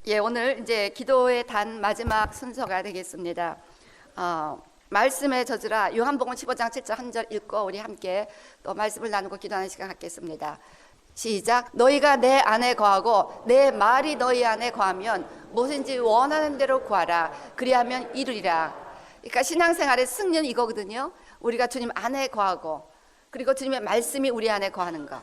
예, 오늘 이제 기도의 단 마지막 순서가 되겠습니다. 말씀에 젖으라 요한복음 15장 7절 한 절 읽고 우리 함께 또 말씀을 나누고 기도하는 시간 갖겠습니다. 시작. 너희가 내 안에 거하고 내 말이 너희 안에 거하면 무엇인지 원하는 대로 구하라. 그리하면 이루리라. 그러니까 신앙생활의 승리는 이거거든요. 우리가 주님 안에 거하고 그리고 주님의 말씀이 우리 안에 거하는 것.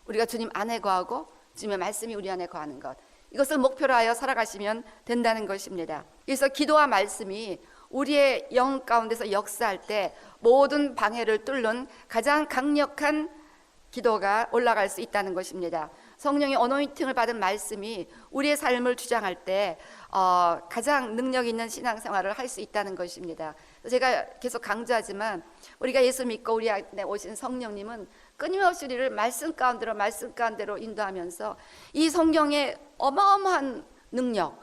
우리가 주님 안에 거하고 주님의 말씀이 우리 안에 거하는 것. 이것을 목표로 하여 살아가시면 된다는 것입니다. 그래서 기도와 말씀이 우리의 영 가운데서 역사할 때 모든 방해를 뚫는 가장 강력한 기도가 올라갈 수 있다는 것입니다. 성령의 어노인팅을 받은 말씀이 우리의 삶을 주장할 때 가장 능력 있는 신앙생활을 할 수 있다는 것입니다. 제가 계속 강조하지만 우리가 예수 믿고 우리 안에 오신 성령님은 끊임없이 우리를 말씀 가운데로 인도하면서 이 성경의 어마어마한 능력,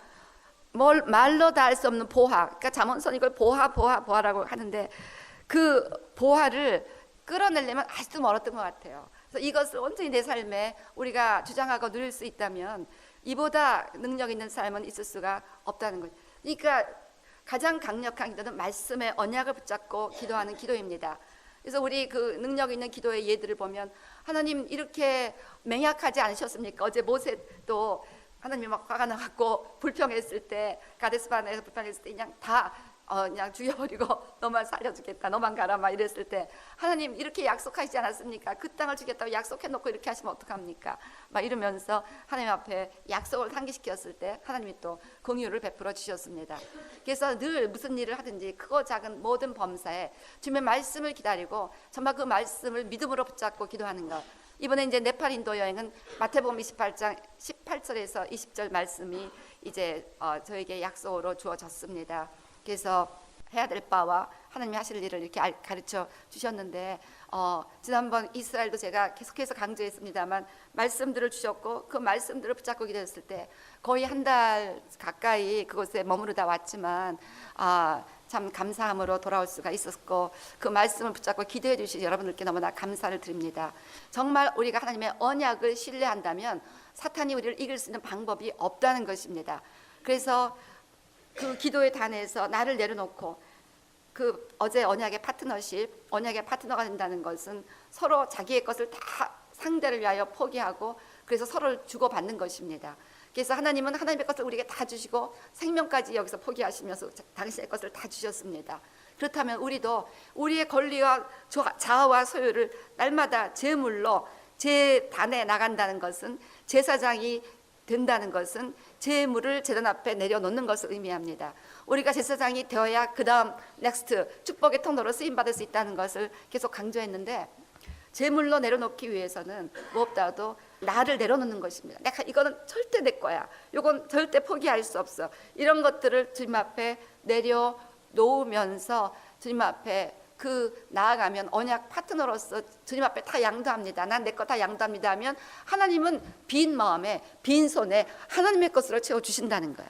말로 다 할 수 없는 보화, 그러니까 잠언선 이걸 보화라고 하는데 그 보화를 끌어내려면 아직도 멀었던 것 같아요. 그래서 이것을 온전히 내 삶에 우리가 주장하고 누릴 수 있다면 이보다 능력 있는 삶은 있을 수가 없다는 거죠. 그러니까 가장 강력한 기도는 말씀의 언약을 붙잡고 기도하는 기도입니다. 그래서 우리 그 능력 있는 기도의 예들을 보면 하나님 이렇게 맹약하지 않으셨습니까? 어제 모세도 하나님이 막 화가 나갖고 불평했을 때 가데스바네에서 불평했을 때 그냥 다 그냥 죽여버리고 너만 살려주겠다, 너만 가라 막 이랬을 때 하나님 이렇게 약속하시지 않았습니까? 그 땅을 주겠다고 약속해놓고 이렇게 하시면 어떡합니까? 막 이러면서 하나님 앞에 약속을 상기시켰을 때 하나님이 또 긍휼을 베풀어 주셨습니다. 그래서 늘 무슨 일을 하든지 크고 작은 모든 범사에 주님의 말씀을 기다리고 정말 그 말씀을 믿음으로 붙잡고 기도하는 것. 이번에 이제 네팔 인도 여행은 마태복음 28장 18절에서 20절 말씀이 이제 저에게 약속으로 주어졌습니다. 그래서 해야 될 바와 하나님이 하실 일을 이렇게 가르쳐 주셨는데 지난번 이스라엘도 제가 계속해서 강조했습니다만 말씀들을 주셨고 그 말씀들을 붙잡고 기도했을 때 거의 한 달 가까이 그곳에 머무르다 왔지만 참 감사함으로 돌아올 수가 있었고 그 말씀을 붙잡고 기도해 주신 여러분들께 너무나 감사를 드립니다. 정말 우리가 하나님의 언약을 신뢰한다면 사탄이 우리를 이길 수 있는 방법이 없다는 것입니다. 그래서 그 기도의 단에서 나를 내려놓고 그 어제 언약의 파트너십, 언약의 파트너가 된다는 것은 서로 자기의 것을 다 상대를 위하여 포기하고 그래서 서로를 주고받는 것입니다. 그래서 하나님은 하나님의 것을 우리에게 다 주시고 생명까지 여기서 포기하시면서 당신의 것을 다 주셨습니다. 그렇다면 우리도 우리의 권리와 자아와 소유를 날마다 제물로 제 단에 나간다는 것은 제사장이 된다는 것은 제물을 제단 앞에 내려놓는 것을 의미합니다. 우리가 제사장이 되어야 그 다음 넥스트 축복의 통로로 쓰임받을 수 있다는 것을 계속 강조했는데 제물로 내려놓기 위해서는 무엇보다도 나를 내려놓는 것입니다. 내가 이거는 절대 내 거야. 이건 절대 포기할 수 없어. 이런 것들을 주님 앞에 내려놓으면서 주님 앞에 나아가면 언약 파트너로서 주님 앞에 다 양도합니다. 난 내 거 다 양도합니다 하면 하나님은 빈 마음에 빈 손에 하나님의 것으로 채워주신다는 거야.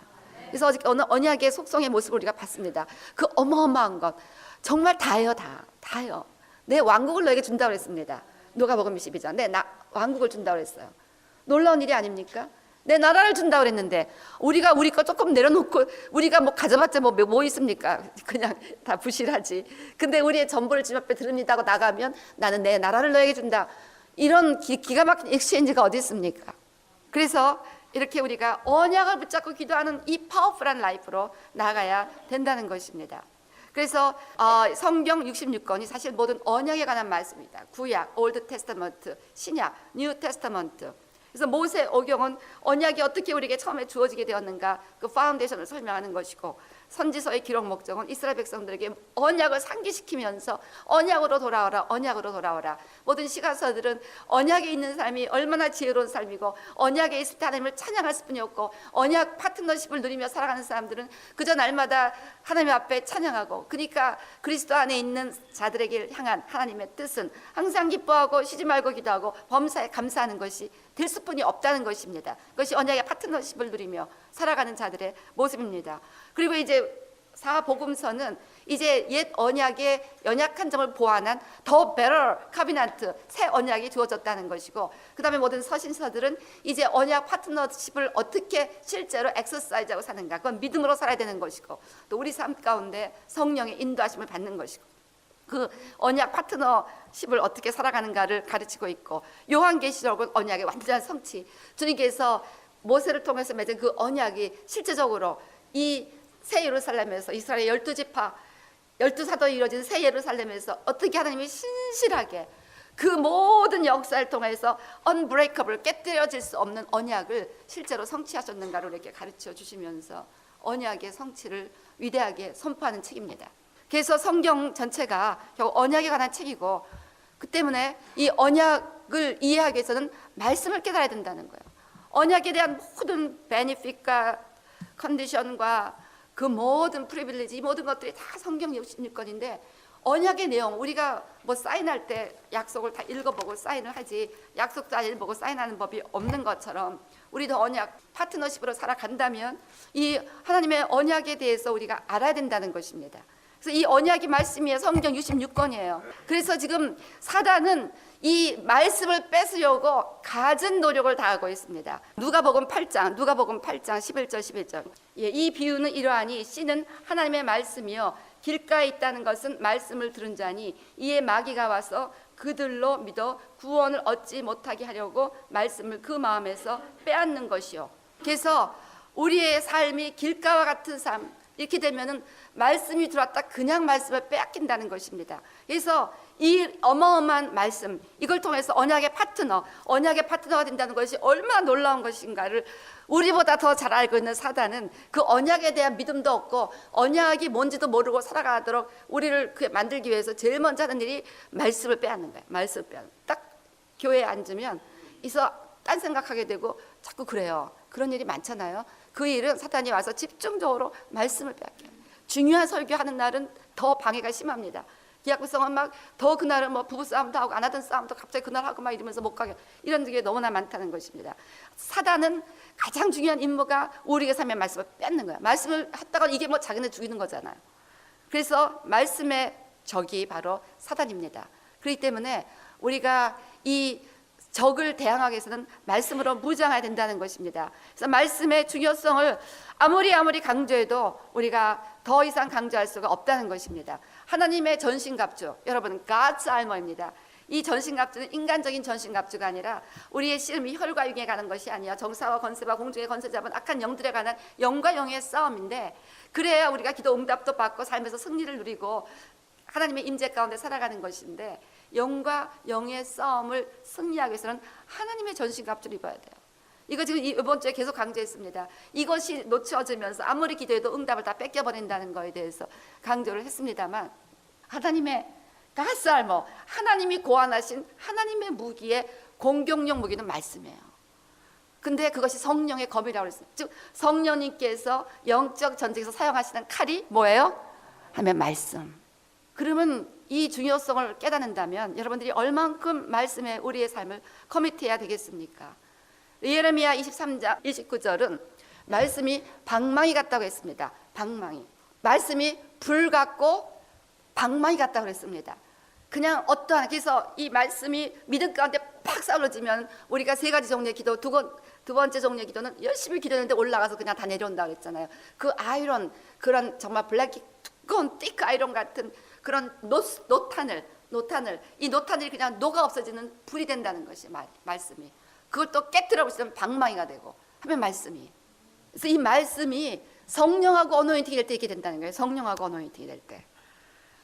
그래서 어저께 언약의 속성의 모습을 우리가 봤습니다. 그 어마어마한 것 정말 다예요. 다예요. 내 왕국을 너에게 준다고 했습니다. 누가복음 12장 내 왕국을 준다고 했어요. 놀라운 일이 아닙니까? 내 나라를 준다고 그랬는데 우리가 우리 거 조금 내려놓고 우리가 뭐 가져봤자 뭐 있습니까? 그냥 다 부실하지. 근데 우리의 전부를 주님 앞에 드립니다 하고 나가면 나는 내 나라를 너에게 준다. 이런 기가 막힌 엑스체인지가 어디 있습니까? 그래서 이렇게 우리가 언약을 붙잡고 기도하는 이 파워풀한 라이프로 나가야 된다는 것입니다. 그래서 성경 66권이 사실 모든 언약에 관한 말씀입니다. 구약, 올드 테스터먼트, 신약, 뉴 테스터먼트. 그래서 모세 오경은 언약이 어떻게 우리에게 처음에 주어지게 되었는가 그 파운데이션을 설명하는 것이고 선지서의 기록 목적은 이스라엘 백성들에게 언약을 상기시키면서 언약으로 돌아오라. 모든 시가서들은 언약에 있는 삶이 얼마나 지혜로운 삶이고 언약에 있을 때 하나님을 찬양할 수뿐이 없고 언약 파트너십을 누리며 살아가는 사람들은 그저 날마다 하나님 앞에 찬양하고 그러니까 그리스도 안에 있는 자들에게 향한 하나님의 뜻은 항상 기뻐하고 쉬지 말고 기도하고 범사에 감사하는 것이 될 수뿐이 없다는 것입니다. 그것이 언약의 파트너십을 누리며 살아가는 자들의 모습입니다. 그리고 이제 사복음서는 이제 옛 언약의 연약한 점을 보완한 더 better covenant, 새 언약이 주어졌다는 것이고, 그 다음에 모든 서신서들은 이제 언약 파트너십을 어떻게 실제로 엑서사이즈하고 사는가, 그건 믿음으로 살아야 되는 것이고, 또 우리 삶 가운데 성령의 인도하심을 받는 것이고, 그 언약 파트너십을 어떻게 살아가는가를 가르치고 있고, 요한계시록은 언약의 완전한 성취, 주님께서 모세를 통해서 맺은 그 언약이 실제적으로 이 새 예루살렘에서 이스라엘 12지파 12사도에 이루어진 새 예루살렘에서 어떻게 하나님이 신실하게 그 모든 역사를 통해서 unbreakable, 깨뜨려질 수 없는 언약을 실제로 성취하셨는가를 이렇게 가르쳐 주시면서 언약의 성취를 위대하게 선포하는 책입니다. 그래서 성경 전체가 결국 언약에 관한 책이고, 그 때문에 이 언약을 이해하기 위해서는 말씀을 깨달아야 된다는 거예요. 언약에 대한 모든 베니핏과 컨디션과 그 모든 프리빌리지, 이 모든 것들이 다 성경 66권인데, 언약의 내용, 우리가 뭐 사인할 때 약속을 다 읽어보고 사인을 하지, 약속도 안 읽어보고 사인하는 법이 없는 것처럼 우리도 언약 파트너십으로 살아간다면 이 하나님의 언약에 대해서 우리가 알아야 된다는 것입니다. 그래서 이 언약이 말씀이에요. 성경 66권이에요. 그래서 지금 사단은 이 말씀을 뺏으려고 갖은 노력을 다하고 있습니다. 누가복음 8장 11절 11절. 예, 이 비유는 이러하니 씨는 하나님의 말씀이요 길가에 있다는 것은 말씀을 들은 자니 이에 마귀가 와서 그들로 믿어 구원을 얻지 못하게 하려고 말씀을 그 마음에서 빼앗는 것이요. 그래서 우리의 삶이 길가와 같은 삶, 이렇게 되면은 말씀이 들어왔다 그냥 말씀을 빼앗긴다는 것입니다. 그래서 이 어마어마한 말씀, 이걸 통해서 언약의 파트너가 된다는 것이 얼마나 놀라운 것인가를 우리보다 더 잘 알고 있는 사단은 그 언약에 대한 믿음도 없고 언약이 뭔지도 모르고 살아가도록 우리를 만들기 위해서 제일 먼저 하는 일이 말씀을 빼앗는 거예요. 말씀을 빼앗는. 딱 교회에 앉으면 있어 딴 생각하게 되고 자꾸 그래요. 그런 일이 많잖아요. 그 일은 사탄이 와서 집중적으로 말씀을 빼앗겨요. 중요한 설교하는 날은 더 방해가 심합니다. 기약구성은 막 더 그날은 뭐 부부싸움도 하고 안 하던 싸움도 갑자기 그날 하고 막 이러면서 못 가게, 이런 게 너무나 많다는 것입니다. 사단은 가장 중요한 임무가 우리의 삶의 말씀을 뺏는 거야. 말씀을 했다가 이게 뭐 자기네 죽이는 거잖아요. 그래서 말씀의 적이 바로 사단입니다. 그렇기 때문에 우리가 이 적을 대항하기 위해서는 말씀으로 무장해야 된다는 것입니다. 그래서 말씀의 중요성을 아무리 강조해도 우리가 더 이상 강조할 수가 없다는 것입니다. 하나님의 전신갑주, 여러분 God's armor입니다. 이 전신갑주는 인간적인 전신갑주가 아니라 우리의 씨름이 혈과 육에 가는 것이 아니야 정사와 권세와 공중의 권세 잡은 악한 영들에 관한 영과 영의 싸움인데, 그래야 우리가 기도 응답도 받고 삶에서 승리를 누리고 하나님의 임재 가운데 살아가는 것인데, 영과 영의 싸움을 승리하기 위해서는 하나님의 전신갑주를 입어야 돼요. 이거 지금 이번 주에 계속 강조했습니다. 이것이 놓쳐지면서 아무리 기도해도 응답을 다 뺏겨버린다는 거에 대해서 강조를 했습니다만, 하나님의 가스알모, 하나님이 고안하신 하나님의 무기의 공격용 무기는 말씀이에요. 근데 그것이 성령의 검이라고 했습니다. 즉 성령님께서 영적 전쟁에서 사용하시는 칼이 뭐예요? 하면 말씀. 그러면 이 중요성을 깨닫는다면 여러분들이 얼만큼 말씀에 우리의 삶을 커밋해야 되겠습니까? 예레미야 23장 29절은 말씀이 방망이 같다고 했습니다. 방망이. 말씀이 불 같고 방망이 같다고 했습니다. 그냥 어떠한, 그래서 이 말씀이 믿음 가운데 팍 쌀러지면 우리가 세 가지 종류의 기도, 두 번째 종류의 기도는 열심히 기도했는데 올라가서 그냥 다 내려온다고 했잖아요. 그 아이론, 그런 정말 블랙 두꺼운 띠크 아이론 같은 그런 노탄을 이 노탄들이 그냥 녹아 없어지는 불이 된다는 것이 말씀이. 그걸 또 깨뜨려 보시면 방망이가 되고 하면 말씀이. 그래서 이 말씀이 성령하고 어노인팅이 될 때 이렇게 된다는 거예요. 성령하고 어노인팅이 될 때.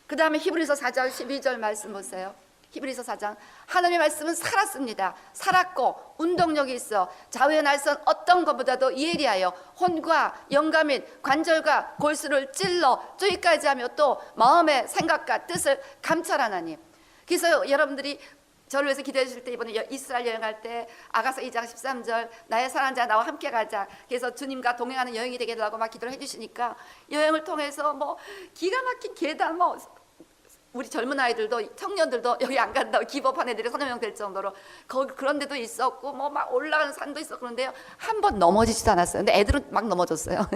그 다음에 히브리서 4장 12절 말씀 보세요. 히브리서 4장. 하나님의 말씀은 살았습니다. 살았고 운동력이 있어 좌우의 날선 어떤 것보다도 예리하여 혼과 영과 및 관절과 골수를 찔러 쪼기까지 하며 또 마음의 생각과 뜻을 감찰하나니. 그래서 여러분들이 저를 위해서 기도해 주실 때 이번에 이스라엘 여행할 때 아가서 2장 13절 나의 사랑하는 자 나와 함께 가자. 그래서 주님과 동행하는 여행이 되게 하고 막 기도를 해 주시니까 여행을 통해서 뭐 기가 막힌 계단 뭐 우리 젊은 아이들도 청년들도 여기 안 간다고 기법한 애들이 서너 명 될 정도로 거기 그런 데도 있었고 뭐 막 올라가는 산도 있었고 그런데요, 한 번 넘어지지도 않았어요. 근데 애들은 막 넘어졌어요.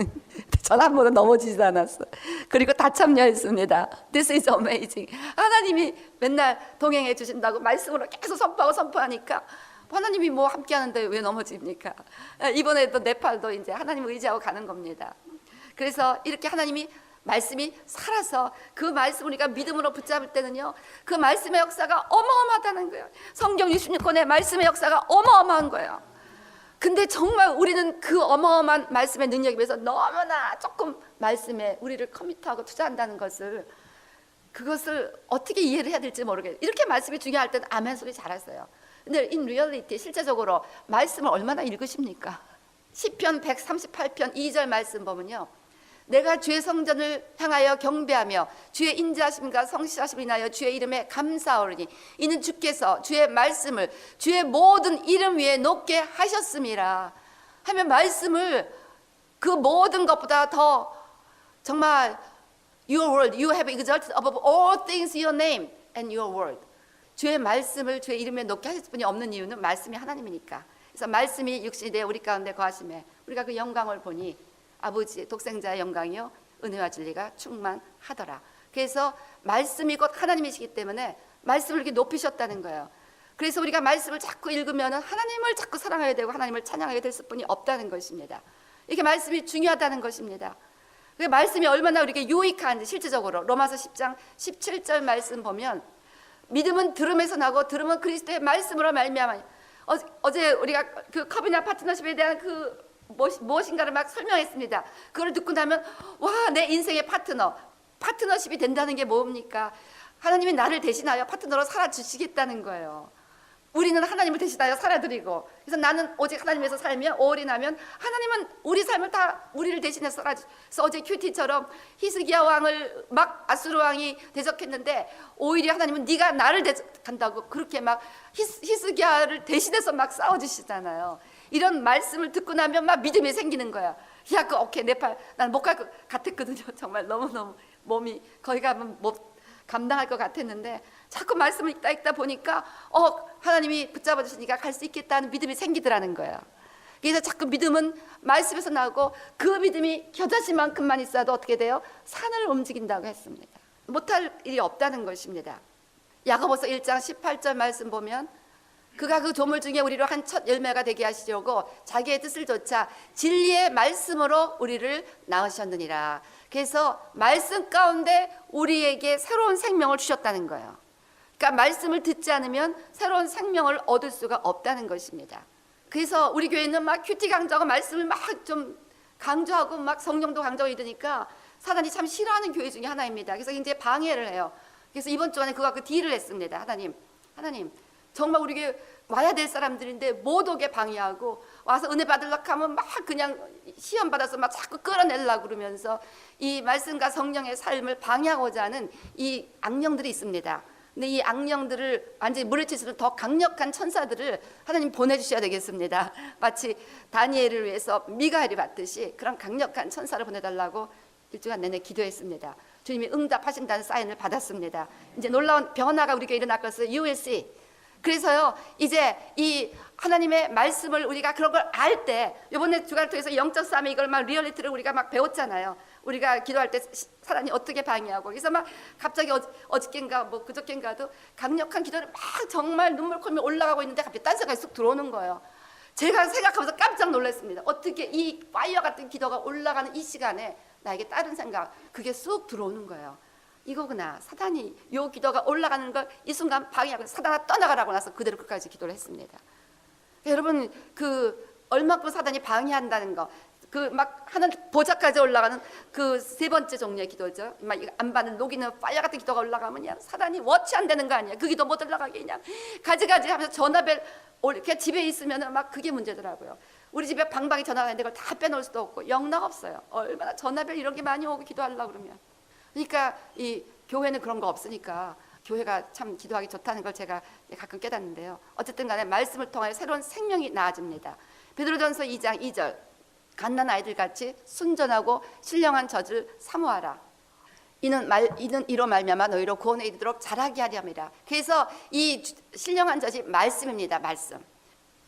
전 한 번은 넘어지지도 않았어요. 그리고 다 참여했습니다. This is amazing. 하나님이 맨날 동행해 주신다고 말씀으로 계속 선포하고 선포하니까 하나님이 뭐 함께 하는데 왜 넘어집니까? 이번에도 네팔도 이제 하나님을 의지하고 가는 겁니다. 그래서 이렇게 하나님이 말씀이 살아서 그 말씀을 우리가 믿음으로 붙잡을 때는요, 그 말씀의 역사가 어마어마하다는 거예요. 성경 66권의 말씀의 역사가 어마어마한 거예요. 근데 정말 우리는 그 어마어마한 말씀의 능력에 비해서 너무나 조금 말씀에 우리를 커미트하고 투자한다는 것을, 그것을 어떻게 이해를 해야 될지 모르겠어요. 이렇게 말씀이 중요할 때는 아멘 소리 잘했어요. 근데 in reality 실제적으로 말씀을 얼마나 읽으십니까? 시편 138편 2절 말씀 보면요, 내가 주의 성전을 향하여 경배하며 주의 인자하심과 성실하심을 인하여 주의 이름에 감사하오니 이는 주께서 주의 말씀을 주의 모든 이름 위에 높게 하셨음이라 하면, 말씀을 그 모든 것보다 더 정말 your word, you have exalted above all things your name and your word. 주의 말씀을 주의 이름에 높게 하실 분이 없는 이유는 말씀이 하나님이니까. 그래서 말씀이 육신이 되어 우리 가운데 거하심에 우리가 그 영광을 보니 아버지 독생자의 영광이요 은혜와 진리가 충만하더라. 그래서 말씀이 곧 하나님이시기 때문에 말씀을 이렇게 높이셨다는 거예요. 그래서 우리가 말씀을 자꾸 읽으면 하나님을 자꾸 사랑하게 되고 하나님을 찬양하게 될 뿐이 없다는 것입니다. 이렇게 말씀이 중요하다는 것입니다. 그 말씀이 얼마나 우리에게 유익한지 실제적으로 로마서 10장 17절 말씀 보면, 믿음은 들음에서 나고 들음은 그리스도의 말씀으로 말미암아. 어제 우리가 그 컵이나 파트너십에 대한 그 무엇인가를 막 설명했습니다. 그걸 듣고 나면 와, 내 인생의 파트너십이 된다는 게 뭡니까? 하나님이 나를 대신하여 파트너로 살아주시겠다는 거예요. 우리는 하나님을 대신하여 살아드리고, 그래서 나는 오직 하나님에서 살면 올인하면 하나님은 우리 삶을 다 우리를 대신해서 살아주셔서, 어제 큐티처럼 히스기야 왕을 막 아수르 왕이 대적했는데 오히려 하나님은 네가 나를 대적한다고 그렇게 막 히스기야를 대신해서 막 싸워주시잖아요. 이런 말씀을 듣고 나면 막 믿음이 생기는 거야. 야, 오케이, 네팔 난 못 갈 것 같았거든요. 정말 너무너무 몸이 거기 가면 못 감당할 것 같았는데 자꾸 말씀을 읽다 보니까 하나님이 붙잡아 주시니까 갈 수 있겠다는 믿음이 생기더라는 거예요. 그래서 자꾸 믿음은 말씀에서 나오고, 그 믿음이 겨자씨만큼만 있어도 어떻게 돼요? 산을 움직인다고 했습니다. 못할 일이 없다는 것입니다. 야고보서 1장 18절 말씀 보면, 그가 그 조물 중에 우리로 한 첫 열매가 되게 하시려고 자기의 뜻을 좇아 진리의 말씀으로 우리를 낳으셨느니라. 그래서 말씀 가운데 우리에게 새로운 생명을 주셨다는 거예요. 그러니까 말씀을 듣지 않으면 새로운 생명을 얻을 수가 없다는 것입니다. 그래서 우리 교회는 막 큐티 강조하고 말씀을 막 좀 강조하고 막 성령도 강조하고 이러니까 사단이 참 싫어하는 교회 중에 하나입니다. 그래서 이제 방해를 해요. 그래서 이번 주안에 그거 딜을 했습니다. 하나님 정말 우리 교회 와야 될 사람들인데 못 오게 방해하고, 와서 은혜 받으려고 하면 막 그냥 시험 받아서 막 자꾸 끌어내려고 그러면서 이 말씀과 성령의 삶을 방해하고자 하는 이 악령들이 있습니다. 근데 이 악령들을 완전히 물리칠 수 있는 더 강력한 천사들을 하나님 보내주셔야 되겠습니다. 마치 다니엘을 위해서 미가엘이 받듯이 그런 강력한 천사를 보내달라고 일주간 내내 기도했습니다. 주님이 응답하신다는 사인을 받았습니다. 이제 놀라운 변화가 우리 교회에 일어날 것을 You will see. 그래서요, 이제 이 하나님의 말씀을 우리가 그런 걸 알 때, 이번에 주간을 통해서 영적 싸움에 이걸 막 리얼리티를 우리가 막 배웠잖아요. 우리가 기도할 때 사단이 어떻게 방해하고, 그래서 막 갑자기 어저께인가 뭐 그저께인가도 강력한 기도를 막 정말 눈물 콧물 올라가고 있는데 갑자기 딴 생각이 쑥 들어오는 거예요. 제가 생각하면서 깜짝 놀랐습니다. 어떻게 이 파이어 같은 기도가 올라가는 이 시간에 나에게 다른 생각, 그게 쑥 들어오는 거예요. 이거구나. 사단이 요 기도가 올라가는 걸 이 순간 방해하고 사단아 떠나가라고 나서 그대로 끝까지 기도를 했습니다. 여러분, 그 얼마큼 사단이 방해한다는 거, 그 막 하는 보좌까지 올라가는 그 세 번째 종류의 기도죠. 막 안 받는 녹이는 파이어 같은 기도가 올라가면 사단이 워치 안 되는 거 아니야. 그 기도 못 올라가게 그냥 가지가지 하면서 전화벨 이렇게 집에 있으면 막 그게 문제더라고요. 우리 집에 방방이 전화가 있는데 그걸 다 빼놓을 수도 없고 영락 없어요. 얼마나 전화벨 이런 게 많이 오고 기도하려고 그러면. 그러니까 이 교회는 그런 거 없으니까 교회가 참 기도하기 좋다는 걸 제가 가끔 깨닫는데요. 어쨌든 간에 말씀을 통하여 새로운 생명이 나아집니다. 베드로전서 2장 2절 갓난 아이들 같이 순전하고 신령한 젖을 사모하라. 이는 이로 말미암아 너희로 구원에 이르도록 자라게 하려 함이라. 그래서 이 신령한 젖이 말씀입니다. 말씀.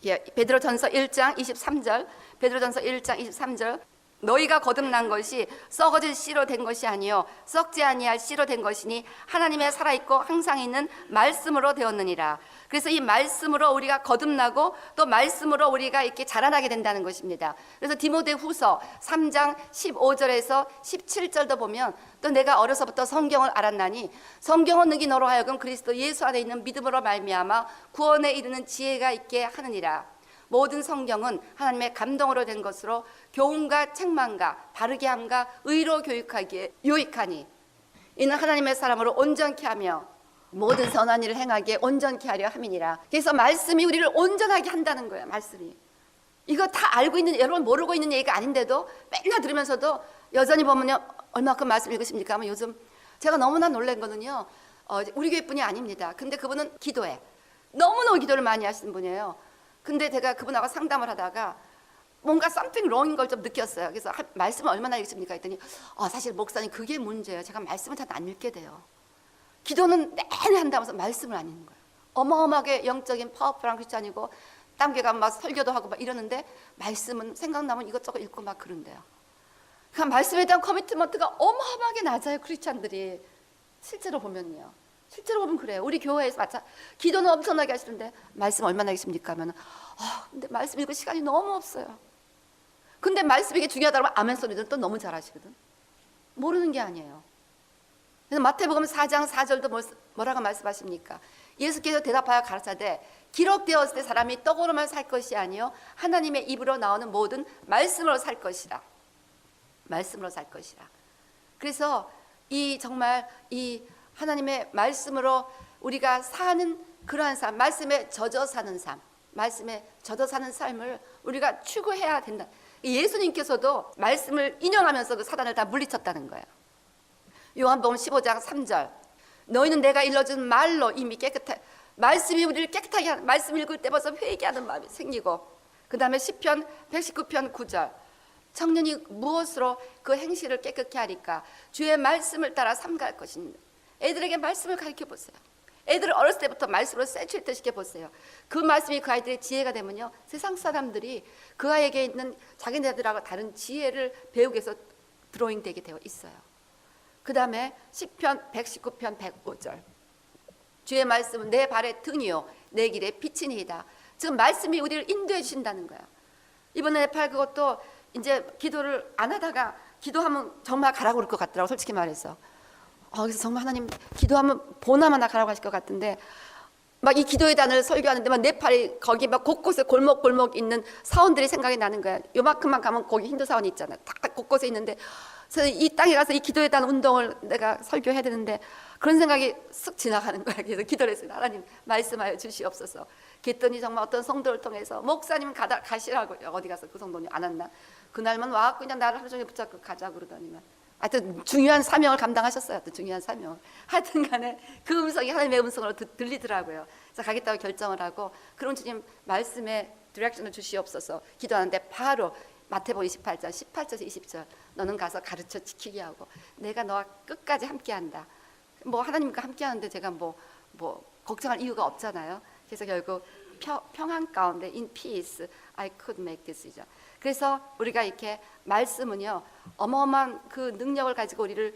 예, 베드로전서 1장 23절, 베드로전서 1장 23절. 너희가 거듭난 것이 썩어질 씨로 된 것이 아니요 썩지 아니할 씨로 된 것이니 하나님의 살아있고 항상 있는 말씀으로 되었느니라. 그래서 이 말씀으로 우리가 거듭나고 또 말씀으로 우리가 이렇게 자라나게 된다는 것입니다. 그래서 디모데후서 3장 15절에서 17절도 보면 또 내가 어려서부터 성경을 알았나니 성경은 능히 너로 하여금 그리스도 예수 안에 있는 믿음으로 말미암아 구원에 이르는 지혜가 있게 하느니라. 모든 성경은 하나님의 감동으로 된 것으로 교훈과 책망과 바르게 함과 의로 교육하기에 유익하니 이는 하나님의 사람으로 온전케 하며 모든 선한 일을 행하기에 온전케 하려 함이니라. 그래서 말씀이 우리를 온전하게 한다는 거예요. 말씀이. 이거 다 알고 있는, 여러분 모르고 있는 얘기가 아닌데도 맨날 들으면서도 여전히 보면요, 얼마큼 말씀 읽으십니까 하면 요즘 제가 너무나 놀란 거는요, 우리 교회뿐이 아닙니다. 근데 그분은 기도해. 너무너무 기도를 많이 하시는 분이에요. 근데 제가 그분하고 상담을 하다가 뭔가 something wrong인 걸 좀 느꼈어요. 그래서 말씀을 얼마나 읽습니까 했더니 사실 목사님 그게 문제예요. 제가 말씀을 잘 안 읽게 돼요. 기도는 내내 한다면서 말씀을 안 읽는 거예요. 어마어마하게 영적인 파워풀한 크리스찬이고 딴 게 가면 막 설교도 하고 막 이러는데 말씀은 생각나면 이것저것 읽고 막 그런데요. 그러니까 말씀에 대한 커미트먼트가 어마어마하게 낮아요. 크리스찬들이. 실제로 보면요. 실제로 보면 그래요. 우리 교회에서 기도는 엄청나게 하시는데 말씀 얼마나 읽습니까 하면 근데 말씀 읽을 시간이 너무 없어요. 근데 말씀 이게 중요하다고 하면 아멘 소리는 또 너무 잘하시거든. 모르는 게 아니에요. 그래서 마태복음 4장 4절도 뭐라고 말씀하십니까? 예수께서 대답하여 가르치되 기록되었을 때 사람이 떡으로만 살 것이 아니요 하나님의 입으로 나오는 모든 말씀으로 살 것이라. 말씀으로 살 것이라. 그래서 정말 이 하나님의 말씀으로 우리가 사는 그러한 삶, 말씀에 젖어 사는 삶, 말씀에 젖어 사는 삶을 우리가 추구해야 된다. 예수님께서도 말씀을 인용하면서 그 사단을 다 물리쳤다는 거예요. 요한복음 15장 3절. 너희는 내가 일러준 말로 이미 깨끗해. 말씀이 우리를 깨끗하게 하는, 말씀 읽을 때 벌써 회개하는 마음이 생기고, 그 다음에 시편 119편 9절. 청년이 무엇으로 그 행실을 깨끗게 하리까? 주의 말씀을 따라 삼갈 것입니다. 애들에게 말씀을 가르쳐 보세요. 애들을 어렸을 때부터 말씀으로 세츄레이트 시켜보세요. 그 말씀이 그 아이들의 지혜가 되면요, 세상 사람들이 그 아이에게 있는 자기네들하고 다른 지혜를 배우기 위해서 드로잉 되게 되어 있어요. 그 다음에 시편 119편 105절. 주의 말씀은 내 발의 등이요 내 길의 빛이니이다. 지금 말씀이 우리를 인도해 주신다는 거예요. 이번에 네팔 그것도 이제 기도를 안 하다가 기도하면 정말 가라고 그럴 것 같더라고, 솔직히 말해서. 그래서 정말 하나님 기도하면 보나마나 가라고 하실 것 같은데 막 이 기도의 단을 설교하는데 막 네팔이 거기 막 곳곳에 골목 있는 사원들이 생각이 나는 거야. 요만큼만 가면 거기 힌두 사원이 있잖아. 다 곳곳에 있는데 그래서 이 땅에 가서 이 기도의 단 운동을 내가 설교해야 되는데 그런 생각이 쓱 지나가는 거야. 그래서 기도를 했어요. 하나님 말씀하여 주시옵소서. 그랬더니 정말 어떤 성도를 통해서 목사님 가시라고. 어디 가서 그 성도님 안 왔나? 그날만 와갖고 그냥 나를 하루 종일 붙잡고 가자고 그러더니만 하여튼 중요한 사명을 감당하셨어요. 하여튼 중요한 사명. 하여튼 간에 그 음성이 하나님의 음성으로 들리더라고요. 그래서 가겠다고 결정을 하고 그럼 주님 말씀에 디렉션을 주시옵소서 기도하는데 바로 마태복음 28장 18절에서 20절 너는 가서 가르쳐 지키게 하고 내가 너와 끝까지 함께한다. 뭐 하나님과 함께하는데 제가 뭐 걱정할 이유가 없잖아요. 그래서 결국 평안 가운데 in peace I could make decision. 그래서 우리가 이렇게 말씀은요 어마어마한 그 능력을 가지고 우리를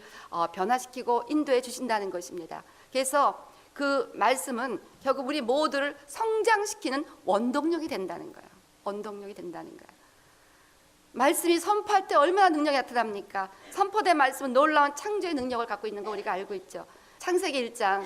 변화시키고 인도해 주신다는 것입니다. 그래서 그 말씀은 결국 우리 모두를 성장시키는 원동력이 된다는 거예요. 원동력이 된다는 거예요. 말씀이 선포할 때 얼마나 능력이 나타납니까? 선포된 말씀은 놀라운 창조의 능력을 갖고 있는 거 우리가 알고 있죠. 창세기 1장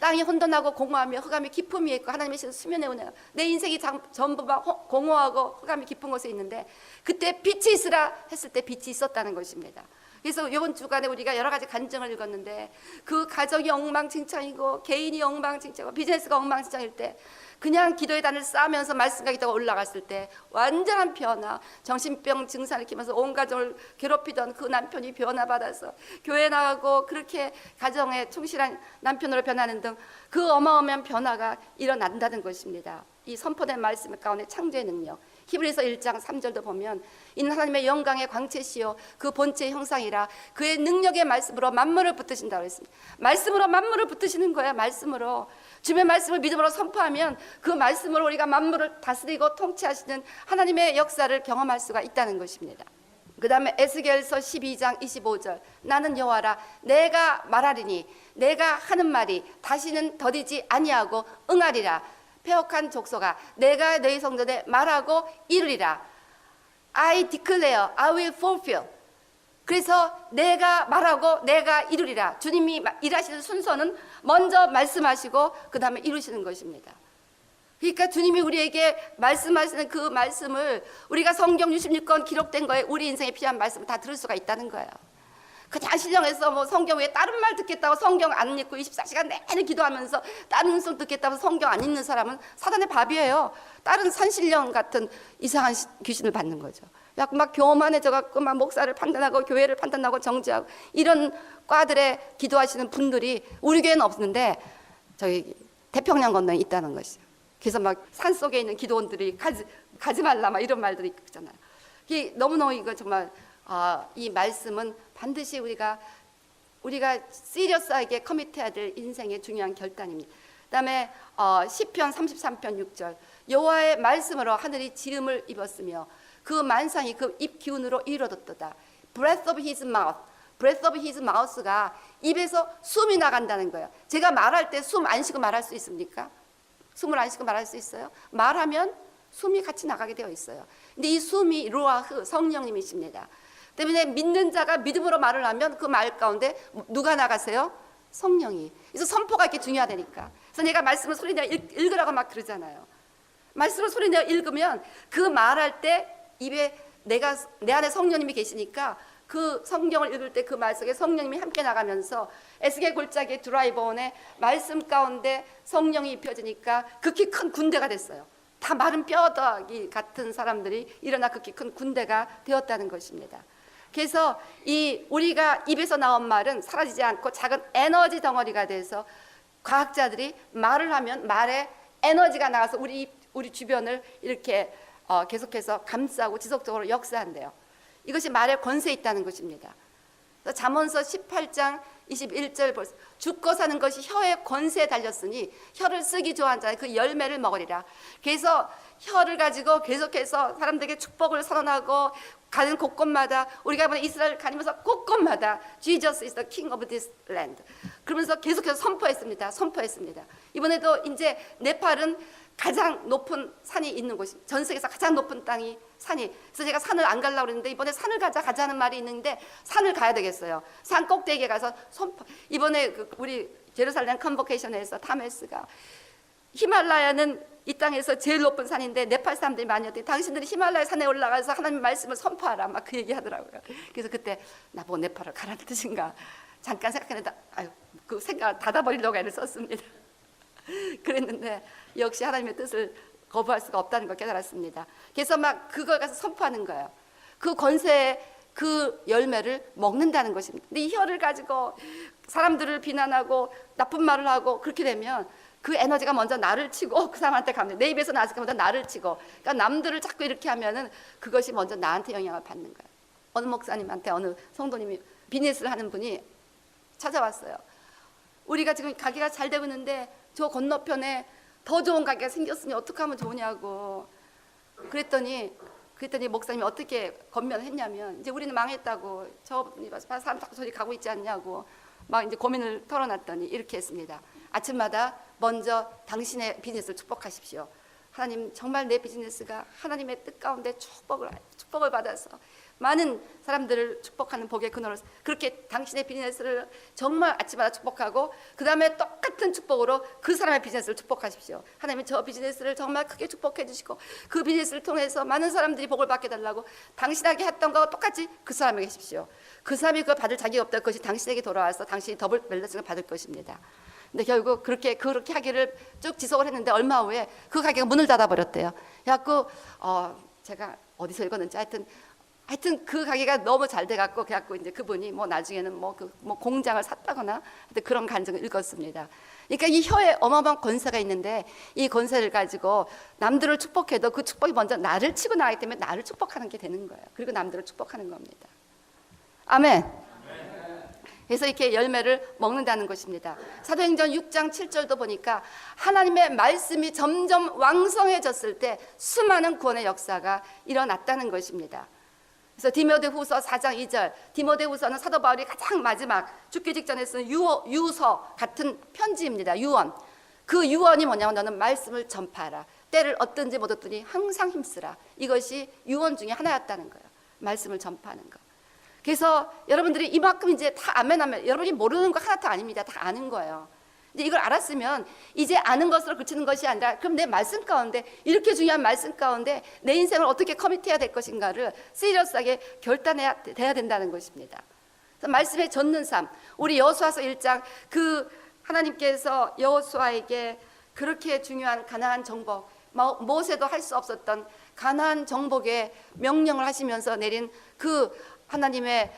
땅이 혼돈하고 공허하며 흑암이 깊음이 있고 하나님의 신 수면에 오네요. 내 인생이 전부 막 공허하고 흑암이 깊은 곳에 있는데 그때 빛이 있으라 했을 때 빛이 있었다는 것입니다. 그래서 이번 주간에 우리가 여러 가지 간증을 읽었는데 그 가정이 엉망진창이고 개인이 엉망진창이고 비즈니스가 엉망진창일 때 그냥 기도의 단을 쌓으면서 말씀과 기도가 올라갔을 때 완전한 변화, 정신병 증상을 일으키면서 온 가정을 괴롭히던 그 남편이 변화받아서 교회 나가고 그렇게 가정에 충실한 남편으로 변하는 등 그 어마어마한 변화가 일어난다는 것입니다. 이 선포된 말씀 가운데 창조의 능력, 히브리서 1장 3절도 보면 이는 하나님의 영광의 광채시요 그 본체의 형상이라 그의 능력의 말씀으로 만물을 붙드신다고 했습니다. 말씀으로 만물을 붙드시는 거예요. 말씀으로 주님의 말씀을 믿음으로 선포하면 그 말씀으로 우리가 만물을 다스리고 통치하시는 하나님의 역사를 경험할 수가 있다는 것입니다. 그 다음에 에스겔서 12장 25절 나는 여호와라 내가 말하리니 내가 하는 말이 다시는 더디지 아니하고 응하리라. 패역한 족속아 내가 너희 성전에 말하고 이루리라. I declare, I will fulfill. 그래서 내가 말하고 내가 이루리라. 주님이 일하시는 순서는 먼저 말씀하시고 그 다음에 이루시는 것입니다. 그러니까 주님이 우리에게 말씀하시는 그 말씀을 우리가 성경 66권 기록된 거에 우리 인생에 필요한 말씀을 다 들을 수가 있다는 거예요. 그냥 신령해서 뭐 성경 외에 다른 말 듣겠다고 성경 안 읽고 24시간 내내 기도하면서 다른 음성 듣겠다고 성경 안 읽는 사람은 사단의 밥이에요. 다른 산신령 같은 이상한 귀신을 받는 거죠. 막 교만해져 갖고 막 목사를 판단하고 교회를 판단하고 정죄하고 이런 과들에 기도하시는 분들이 우리 교회는 없는데 저희 태평양 건너에 있다는 것이죠. 그래서 막 산속에 있는 기도원들이 가지 말라 막 이런 말들이 있잖아요. 너무너무 이거 정말 이 말씀은 반드시 우리가 시리어스하게 커밋해야 될 인생의 중요한 결단입니다. 그다음에 시편 33편 6절 여호와의 말씀으로 하늘이 지름을 입었으며 그 만상이 그 입 기운으로 이루어졌도다. Breath of his mouth. Breath of his mouth가 입에서 숨이 나간다는 거예요. 제가 말할 때 숨 안 쉬고 말할 수 있습니까? 숨을 안 쉬고 말할 수 있어요? 말하면 숨이 같이 나가게 되어 있어요. 근데 이 숨이 루아흐 성령님이십니다. 때문에 믿는 자가 믿음으로 말을 하면 그 말 가운데 누가 나가세요? 성령이. 그래서 선포가 이렇게 중요하다니까. 그래서 내가 말씀을 소리내어 읽으라고 막 그러잖아요. 말씀을 소리내어 읽으면 그 말할 때 입에 내 안에 성령님이 계시니까 그 성경을 읽을 때 그 말 속에 성령님이 함께 나가면서 에스겔 골짜기 드라이버원의 말씀 가운데 성령이 입혀지니까 극히 큰 군대가 됐어요. 다 마른 뼈다귀 같은 사람들이 일어나 극히 큰 군대가 되었다는 것입니다. 그래서 우리가 입에서 나온 말은 사라지지 않고 작은 에너지 덩어리가 돼서 과학자들이 말을 하면 말에 에너지가 나가서 우리 주변을 이렇게 계속해서 감싸고 지속적으로 역사한대요. 이것이 말에 권세 있다는 것입니다. 잠언서 18장 21절 벌써 죽고 사는 것이 혀의 권세에 달렸으니 혀를 쓰기 좋아하는 자는 그 열매를 먹으리라. 그래서 혀를 가지고 계속해서 사람들에게 축복을 선언하고 가는 곳곳마다 우리가 이번에 이스라엘 가면서 곳곳마다 Jesus is the king of this land 그러면서 계속해서 선포했습니다. 이번에도 이제 네팔은 가장 높은 산이 있는 곳이 전 세계에서 가장 높은 땅이 산이. 그래서 제가 산을 안 가려고 그랬는데 이번에 산을 가자는 말이 있는데 산을 가야 되겠어요. 산 꼭대기에 가서 이번에 우리 제루살렘 컨버케이션에서 타메스가 히말라야는 이 땅에서 제일 높은 산인데 네팔 사람들이 많이 왔더니 당신들이 히말라야 산에 올라가서 하나님의 말씀을 선포하라 막 그 얘기 하더라고요. 그래서 그때 나보고 네팔을 가라는 뜻인가 잠깐 생각했는데 그 생각을 닫아버리려고 애를 썼습니다. 그랬는데 역시 하나님의 뜻을 거부할 수가 없다는 걸 깨달았습니다. 그래서 막 그걸 가서 선포하는 거예요. 그 권세의 그 열매를 먹는다는 것입니다. 근데 이 혀를 가지고 사람들을 비난하고 나쁜 말을 하고 그렇게 되면 그 에너지가 먼저 나를 치고 그 사람한테 가면 내 입에서 나왔으니까 먼저 나를 치고 그러니까 남들을 자꾸 이렇게 하면은 그것이 먼저 나한테 영향을 받는 거예요. 어느 목사님한테 어느 성도님이 비즈니스를 하는 분이 찾아왔어요. 우리가 지금 가게가 잘 되고 있는데 저 건너편에 더 좋은 가게가 생겼으니 어떻게 하면 좋으냐고 그랬더니 목사님이 어떻게 건면했냐면 이제 우리는 망했다고 저 사람 자꾸 저리 가고 있지 않냐고 막 이제 고민을 털어놨더니 이렇게 했습니다. 아침마다 먼저 당신의 비즈니스를 축복하십시오. 하나님 정말 내 비즈니스가 하나님의 뜻 가운데 축복을 받아서 많은 사람들을 축복하는 복의 근원으로 그렇게 당신의 비즈니스를 정말 아침마다 축복하고 그 다음에 똑같은 축복으로 그 사람의 비즈니스를 축복하십시오. 하나님이 저 비즈니스를 정말 크게 축복해 주시고 그 비즈니스를 통해서 많은 사람들이 복을 받게 달라고 당신에게 했던 것과 똑같이 그 사람에게 하십시오. 그 사람이 그걸 받을 자격이 없다. 그것이 당신에게 돌아와서 당신이 더블 밸런스를 받을 것입니다. 근데 결국 그렇게 하기를 쭉 지속을 했는데 얼마 후에 그 가게가 문을 닫아버렸대요. 그래갖고 제가 어디서 읽었는지 하여튼 그 가게가 너무 잘 돼갖고 그래갖고 이제 그분이 뭐 나중에는 뭐 공장을 샀다거나 그런 간증을 읽었습니다. 그러니까 이 혀에 어마어마한 권세가 있는데 이 권세를 가지고 남들을 축복해도 그 축복이 먼저 나를 치고 나가기 때문에 나를 축복하는 게 되는 거예요. 그리고 남들을 축복하는 겁니다. 아멘. 그래서 이렇게 열매를 먹는다는 것입니다. 사도행전 6장 7절도 보니까 하나님의 말씀이 점점 왕성해졌을 때 수많은 구원의 역사가 일어났다는 것입니다. 그래서 디모데후서 4장 2절, 디모데후서는 사도 바울이 가장 마지막 죽기 직전에 쓴 유서 같은 편지입니다. 유언. 그 유언이 뭐냐면 너는 말씀을 전파하라. 때를 얻든지 못 얻든지 항상 힘쓰라. 이것이 유언 중에 하나였다는 거예요. 말씀을 전파하는 거. 그래서 여러분들이 이만큼 이제 다 아멘 하면 여러분이 모르는 거 하나도 아닙니다. 다 아는 거예요. 근데 이걸 알았으면 이제 아는 것으로 그치는 것이 아니라 그럼 내 말씀 가운데 이렇게 중요한 말씀 가운데 내 인생을 어떻게 커밋해야 될 것인가를 시리어스하게 결단해야 돼야 된다는 것입니다. 그래서 말씀에 젖는 삶. 우리 여호수아서 1장 그 하나님께서 여호수아에게 그렇게 중요한 가나안 정복, 모세도 할 수 없었던 가나안 정복의 명령을 하시면서 내린 그 하나님의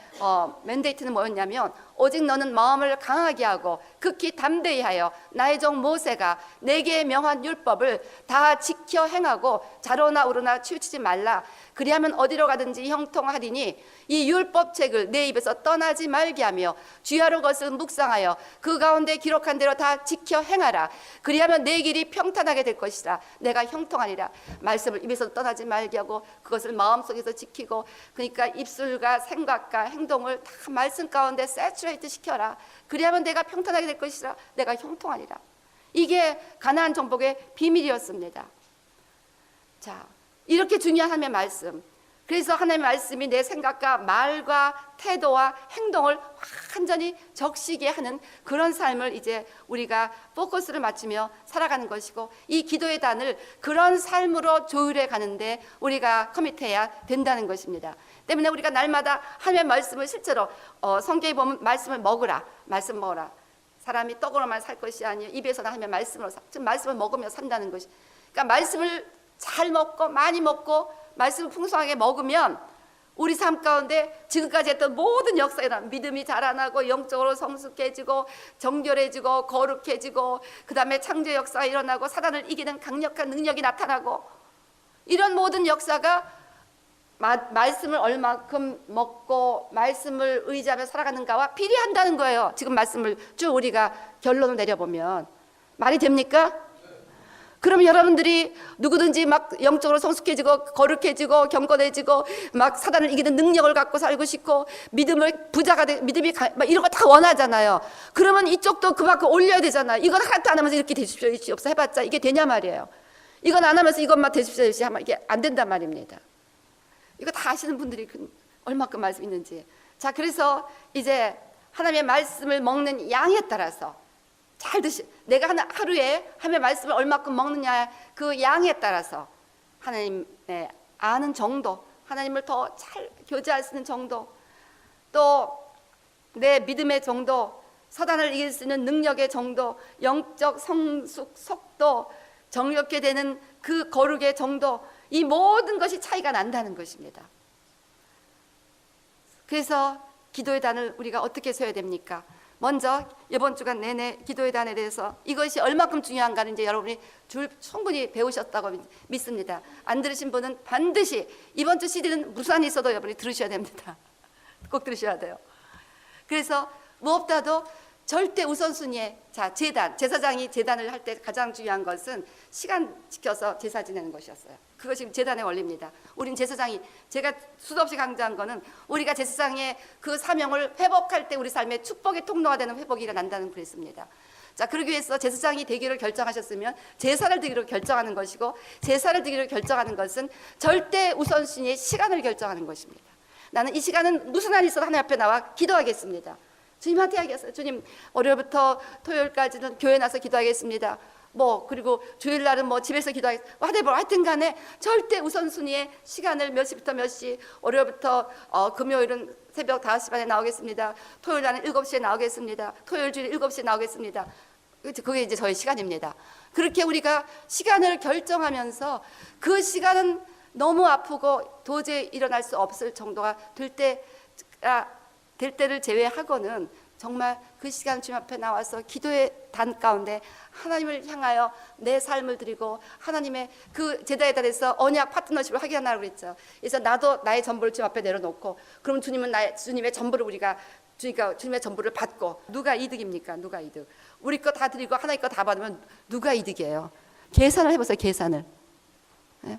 맨데이트는 뭐였냐면 오직 너는 마음을 강하게 하고 극히 담대히 하여 나의 종 모세가 내게 명한 율법을 다 지켜 행하고 좌로나 우로나 치우치지 말라. 그리하면 어디로 가든지 형통하리니 이 율법책을 내 입에서 떠나지 말게 하며 주야로 것을 묵상하여 그 가운데 기록한 대로 다 지켜 행하라. 그리하면 내 길이 평탄하게 될 것이라. 내가 형통하리라. 말씀을 입에서 떠나지 말게 하고 그것을 마음속에서 지키고, 그러니까 입술과 생각과 행동을 다 말씀 가운데 세츄레이트 시켜라. 그리하면 내가 평탄하게 될 것이라. 내가 형통하리라. 이게 가나안 정복의 비밀이었습니다. 자, 이렇게 중요한 하나님의 말씀. 그래서 하나님의 말씀이 내 생각과 말과 태도와 행동을 완전히 적시게 하는 그런 삶을 이제 우리가 포커스를 맞추며 살아가는 것이고, 이 기도의 단을 그런 삶으로 조율해 가는데 우리가 커밋해야 된다는 것입니다. 때문에 우리가 날마다 하나님의 말씀을 실제로 성경에 보면 말씀을 먹으라, 말씀 먹으라. 사람이 떡으로만 살 것이 아니요 입에서 하나님의 말씀으로 지금 말씀을 먹으며 산다는 것이. 그러니까 말씀을 잘 먹고 많이 먹고 말씀을 풍성하게 먹으면 우리 삶 가운데 지금까지 했던 모든 역사에 일어나 믿음이 자라나고 영적으로 성숙해지고 정결해지고 거룩해지고 그 다음에 창조의 역사가 일어나고 사단을 이기는 강력한 능력이 나타나고, 이런 모든 역사가 말씀을 얼마큼 먹고 말씀을 의지하며 살아가는가와 비례한다는 거예요. 지금 말씀을 쭉 우리가 결론을 내려보면 말이 됩니까? 그럼 여러분들이 누구든지 막 영적으로 성숙해지고 거룩해지고 경건해지고 막 사단을 이기는 능력을 갖고 살고 싶고 믿음을 부자가 되 믿음이 막 이런 거 다 원하잖아요. 그러면 이쪽도 그만큼 올려야 되잖아요. 이건 하나도 안 하면서 이렇게 되십시오 없어 해봤자 이게 되냐 말이에요. 이건 안 하면서 이것만 되십시오 하면 이게 안 된단 말입니다. 이거 다 아시는 분들이 얼마큼 말씀 있는지. 자, 그래서 이제 하나님의 말씀을 먹는 양에 따라서 잘 내가 하루에 하나님의 말씀을 얼마큼 먹느냐 그 양에 따라서 하나님의 아는 정도, 하나님을 더 잘 교제할 수 있는 정도, 또 내 믿음의 정도, 사단을 이길 수 있는 능력의 정도, 영적 성숙 속도, 정욕게 되는 그 거룩의 정도, 이 모든 것이 차이가 난다는 것입니다. 그래서 기도의 단을 우리가 어떻게 서야 됩니까? 먼저 이번 주간 내내 기도의 단에 대해서 이것이 얼마큼 중요한가는 이제 여러분이 충분히 배우셨다고 믿습니다. 안 들으신 분은 반드시 이번 주 CD는 무산이 있어도 여러분이 들으셔야 됩니다. 꼭 들으셔야 돼요. 그래서 무엇보다도 절대 우선순위에 제사장이 제단을 할 때 가장 중요한 것은 시간 지켜서 제사 지내는 것이었어요. 그것이 제단의 원리입니다. 우린 제사장이, 제가 수도 없이 강조한 거는 우리가 제사장의 그 사명을 회복할 때 우리 삶의 축복의 통로가 되는 회복이 일어난다는 그랬습니다. 자, 그러기 위해서 제사장이 되기를 결정하셨으면 제사를 드리기로 결정하는 것이고, 제사를 드리기로 결정하는 것은 절대 우선순위의 시간을 결정하는 것입니다. 나는 이 시간은 무슨 일이 있어도 하나님 앞에 나와 기도하겠습니다. 주님한테 하겠어요. 주님, 월요일부터 토요일까지는 교회 나서 기도하겠습니다. 그리고 주일날은 집에서 기도하겠습니다. 하여튼 간에 절대 우선순위의 시간을 몇 시부터 몇 시, 월요일부터 금요일은 새벽 5시 반에 나오겠습니다. 토요일날은 7시에 나오겠습니다. 토요일 주일 7시에 나오겠습니다. 그게 이제 저희 시간입니다. 그렇게 우리가 시간을 결정하면서 그 시간은 너무 아프고 도저히 일어날 수 없을 정도가 될 때를 제외하고는 정말 그 시간 주님 앞에 나와서 기도의 단 가운데 하나님을 향하여 내 삶을 드리고 하나님의 그 제자의 달에서 언약 파트너십을 하게 하라고 그랬죠. 그래서 나도 나의 전부를 주님 앞에 내려놓고, 그럼 주님은 주님의 전부를 주님의 전부를 받고, 누가 이득입니까? 누가 이득? 우리 거 다 드리고 하나님 거 다 받으면 누가 이득이에요? 계산을 해보세요. 계산을. 네?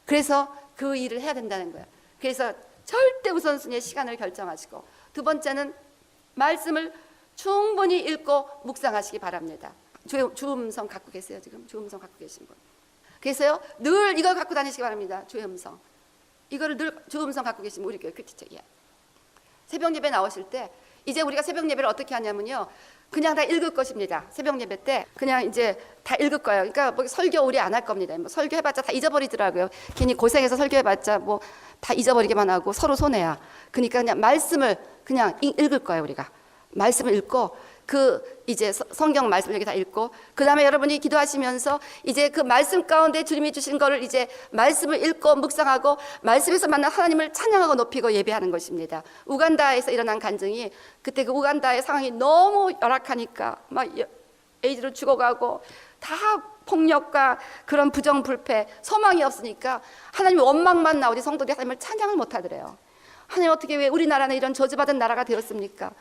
그래서 그 일을 해야 된다는 거예요. 그래서 절대 우선순위의 시간을 결정하시고, 두 번째는 말씀을 충분히 읽고 묵상하시기 바랍니다. 주 음성 갖고 계세요? 지금 주 음성 갖고 계신 분? 그래서요, 늘 이걸 갖고 다니시기 바랍니다. 주 음성. 이거를 늘 주 음성 갖고 계신 우리 교회 큐티책이야. 새벽 예배 나오실 때 이제 우리가 새벽 예배를 어떻게 하냐면요, 그냥 다 읽을 것입니다. 새벽 예배 때 그냥 이제 다 읽을 거예요. 그러니까 뭐 설교 우리 안 할 겁니다. 뭐 설교해봤자 다 잊어버리더라고요. 괜히 고생해서 설교해봤자 뭐 다 잊어버리기만 하고 서로 손해야. 그러니까 그냥 말씀을 그냥 읽을 거예요. 우리가 말씀을 읽고, 그 이제 성경 말씀 여기 다 읽고, 그 다음에 여러분이 기도하시면서 이제 그 말씀 가운데 주님이 주신 거를 이제 말씀을 읽고 묵상하고, 말씀에서 만난 하나님을 찬양하고 높이고 예배하는 것입니다. 우간다에서 일어난 간증이, 그때 그 우간다의 상황이 너무 열악하니까 막 에이즈로 죽어가고 다 폭력과 그런 부정불패, 소망이 없으니까 하나님의 원망만 나오지 성도들이 하나님을 찬양을 못하더래요. 하나님, 어떻게 왜 우리나라는 이런 저주받은 나라가 되었습니까?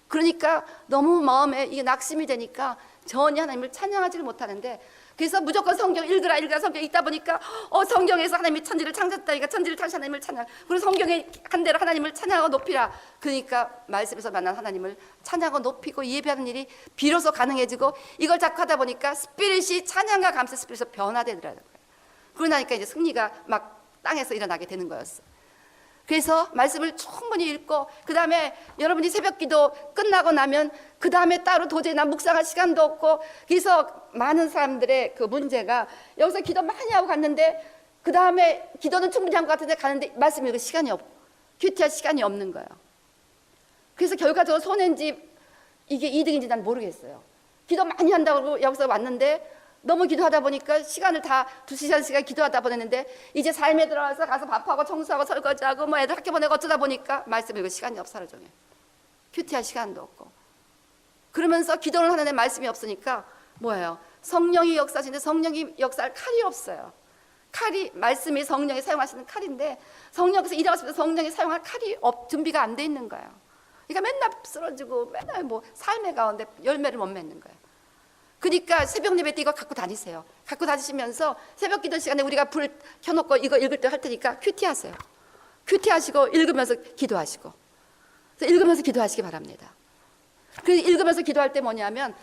그러니까 너무 마음에 이게 낙심이 되니까 전혀 하나님을 찬양하지를 못하는데, 그래서 무조건 성경 읽으라 성경 읽다 보니까 성경에서 하나님이 천지를 창조했다니까 천지를 창조한 하나님을 찬양, 그리고 성경에 한 대로 하나님을 찬양하고 높이라. 그러니까 말씀에서 만난 하나님을 찬양하고 높이고 예배하는 일이 비로소 가능해지고, 이걸 자꾸 하다 보니까 스피릿이 찬양과 감사 스피릿으로 변화되더라고요. 그러고 나니까 이제 승리가 막 땅에서 일어나게 되는 거였어요. 그래서 말씀을 충분히 읽고, 그 다음에 여러분이 새벽 기도 끝나고 나면 그 다음에 따로 도저히 나 묵상할 시간도 없고, 그래서 많은 사람들의 그 문제가 여기서 기도 많이 하고 갔는데 그 다음에 기도는 충분히 한 것 같은데 가는데 말씀 읽을 시간이 없고 큐티할 시간이 없는 거예요. 그래서 결과적으로 손해인지 이게 이득인지 난 모르겠어요. 기도 많이 한다고 여기서 왔는데 너무 기도하다 보니까 시간을 다 2시간 기도하다 보냈는데, 이제 삶에 들어와서 가서 밥하고 청소하고 설거지하고 뭐 애들 학교 보내고 어쩌다 보니까 말씀 읽을 시간이 없어. 하루 종일 큐티할 시간도 없고, 그러면서 기도를 하는데 말씀이 없으니까 뭐예요? 성령이 역사하시는데 성령이 역사할 칼이 없어요. 칼이, 말씀이 성령이 사용하시는 칼인데 성령께서 일하시면서 성령이 사용할 칼이 준비가 안 돼 있는 거예요. 그러니까 맨날 쓰러지고 맨날 뭐 삶의 가운데 열매를 못 맺는 거예요. 그러니까 새벽 예배 때 이거 갖고 다니세요. 갖고 다니시면서 새벽 기도 시간에 우리가 불 켜놓고 이거 읽을 때 할 테니까 큐티하세요. 큐티하시고 읽으면서 기도하시고, 읽으면서 기도하시기 바랍니다. 그래서 읽으면서 기도할 때 뭐냐면,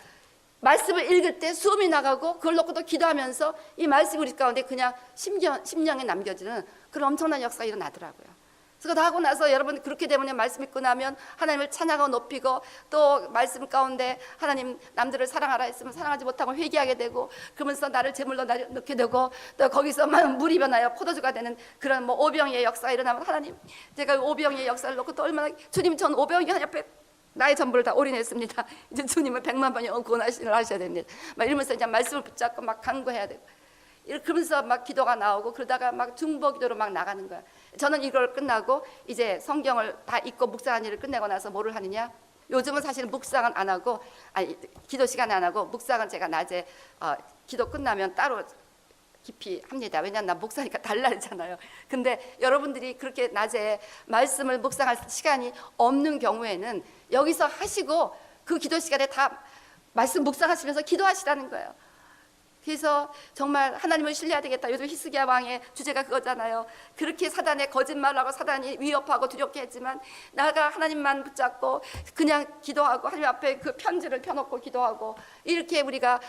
말씀을 읽을 때 숨이 나가고 그걸 놓고도 기도하면서 이 말씀이 우리 가운데 그냥 심령에 남겨지는 그런 엄청난 역사가 일어나더라고요. 그래서 다 하고 나서 여러분 그렇게 되면 말씀 읽고 나면 하나님을 찬양하고 높이고, 또 말씀 가운데 하나님 남들을 사랑하라 했으면 사랑하지 못하고 회개하게 되고, 그러면서 나를 제물로 넣게 되고, 또 거기서만 물이 변하여 포도주가 되는 그런 뭐 오병이의 역사가 일어나면, 하나님 제가 오병이의 역사를 놓고 또 얼마나 주님, 전 오병이 하나님 앞에 나의 전부를 다 올인했습니다. 이제 주님을 100만 번 영원 구원하시는 하셔야 됩니다. 막 이러면서 이제 말씀을 붙잡고 막 간구해야 되고, 그러면서 막 기도가 나오고, 그러다가 막 중보 기도로 막 나가는 거야. 저는 이걸 끝나고 이제 성경을 다 읽고 묵상한 일을 끝내고 나서 뭐를 하느냐? 요즘은 사실 묵상은 안 하고, 기도 시간에 안 하고, 묵상은 제가 낮에 기도 끝나면 따로 깊이 합니다. 왜냐하면 나 목사니까 달라지잖아요. 근데 여러분들이 그렇게 낮에 말씀을 묵상할 시간이 없는 경우에는 여기서 하시고 그 기도 시간에 다 말씀 묵상하시면서 기도하시라는 거예요. 그래서 정말 하나님을 신뢰해야 되겠다. 요즘 히스기야 왕의 주제가 그거잖아요. 그렇게 사단의 거짓말하고 사단이 위협하고 두렵게 했지만 나가 하나님만 붙잡고 그냥 기도하고 하나님 앞에 그 편지를 펴놓고 기도하고, 이렇게 우리가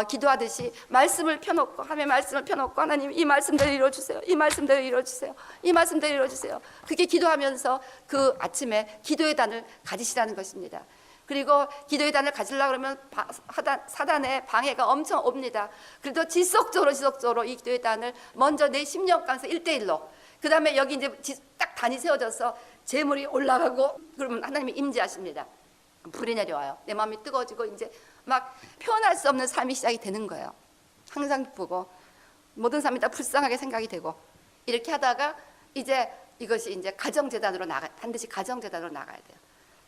기도하듯이 말씀을 펴놓고, 하나님의 말씀을 펴놓고, 하나님 이 말씀대로 이루어주세요. 이 말씀대로 이루어주세요. 이 말씀대로 이루어주세요. 그렇게 기도하면서 그 아침에 기도의 단을 가지시라는 것입니다. 그리고 기도의 단을 가지려고 그러면 사단의 방해가 엄청 옵니다. 그래도 지속적으로 이 기도의 단을 먼저 내 심령 가운데서 1대1로, 그 다음에 여기 이제 딱 단이 세워져서 재물이 올라가고, 그러면 하나님이 임재하십니다. 불이 내려와요. 내 마음이 뜨거워지고 이제 막 표현할 수 없는 삶이 시작이 되는 거예요. 항상 기쁘고 모든 삶이 다 불쌍하게 생각이 되고, 이렇게 하다가 이제 이것이 이제 가정재단으로 반드시 가정재단으로 나가야 돼요.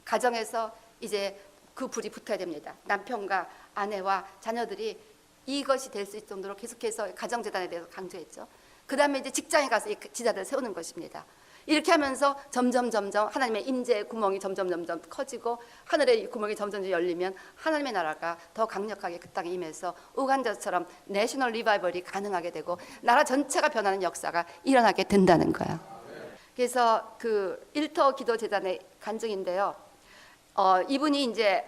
가정에서 이제 그 불이 붙어야 됩니다. 남편과 아내와 자녀들이 이것이 될 수 있을 정도로 계속해서 가정재단에 대해서 강조했죠. 그 다음에 이제 직장에 가서 이 지자들을 세우는 것입니다. 이렇게 하면서 점점 하나님의 임재의 구멍이 점점 커지고 하늘의 구멍이 점점 열리면 하나님의 나라가 더 강력하게 그 땅에 임해서 우간다처럼 내셔널 리바이벌이 가능하게 되고 나라 전체가 변하는 역사가 일어나게 된다는 거예요. 그래서 그 일터 기도재단의 간증인데요. 이분이 이제